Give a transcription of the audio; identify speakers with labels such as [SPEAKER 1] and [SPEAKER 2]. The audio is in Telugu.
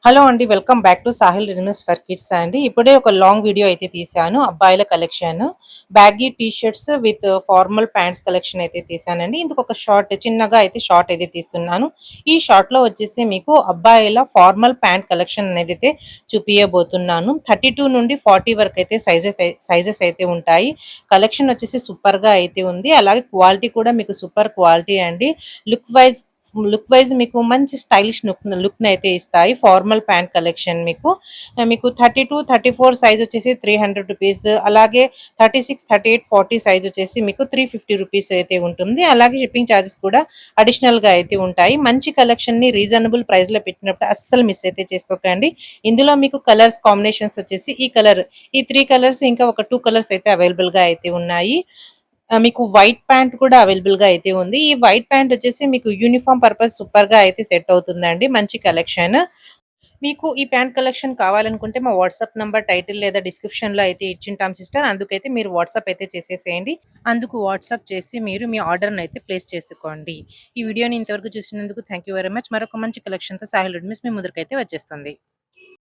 [SPEAKER 1] హలో అండి. Welcome back to Sahil readymades for kids అండి. ఇప్పుడే ఒక లాంగ్ వీడియో అయితే తీశాను. అబ్బాయిల collection. Baggy T shirts with formal pants collection అయితే తీశానండి. ఇందుకు ఒక చిన్నగా అయితే షార్ట్ అయితే తీస్తున్నాను. ఈ షార్ట్‌లో వచ్చేసి మీకు అబ్బాయిల ఫార్మల్ ప్యాంట్ కలెక్షన్ అనేదైతే చూపియబోతున్నాను. 32 నుండి 40 వరకైతే సైజెస్ అయితే ఉంటాయి. కలెక్షన్ వచ్చేసి సూపర్‌గా అయితే ఉంది. అలాగే క్వాలిటీ కూడా మీకు సూపర్ క్వాలిటీ అండి. లుక్ వైజ్ మీకు మంచి స్టైలిష్ లుక్‌నైతే ఇస్తాయి. ఫార్మల్ ప్యాంట్ కలెక్షన్ మీకు 32, 34 సైజ్ వచ్చేసి ₹300, అలాగే 36, 38, 40 సైజ్ వచ్చేసి మీకు ₹350 అయితే ఉంటుంది. అలాగే షిప్పింగ్ ఛార్జెస్ కూడా అడిషనల్‌గా అయితే ఉంటాయి. మంచి కలెక్షన్‌ని రీజనబుల్ ప్రైస్‌లో పెట్టినప్పుడు అస్సలు మిస్ అయితే చేసుకోకండి. ఇందులో మీకు కలర్స్ కాంబినేషన్స్ వచ్చేసి ఈ 3 కలర్స్ ఇంకా ఒక 2 కలర్స్ అయితే అవైలబుల్‌గా అయితే ఉన్నాయి. మీకు వైట్ ప్యాంట్ కూడా అవైలబుల్‌గా అయితే ఉంది. ఈ వైట్ ప్యాంట్ వచ్చేసి మీకు యూనిఫార్మ్ పర్పస్ సూపర్‌గా అయితే సెట్ అవుతుందండి. మంచి కలెక్షన్. మీకు ఈ ప్యాంట్ కలెక్షన్ కావాలనుకుంటే మా వాట్సాప్ నంబర్ టైటిల్ లేదా డిస్క్రిప్షన్‌లో అయితే ఇచ్చుంటాం సిస్టర్. అందుకైతే మీరు వాట్సాప్ అయితే చేసేసేయండి. అందుకు వాట్సాప్ చేసి మీరు మీ ఆర్డర్‌ని అయితే ప్లేస్ చేసుకోండి. ఈ వీడియోని ఇంతవరకు చూసినందుకు థాంక్ యూ వెరీ మచ్. మరొక మంచి కలెక్షన్‌తో సాహిల్ రెడ్మీస్ మీ ముందరికైతే వచ్చేస్తుంది.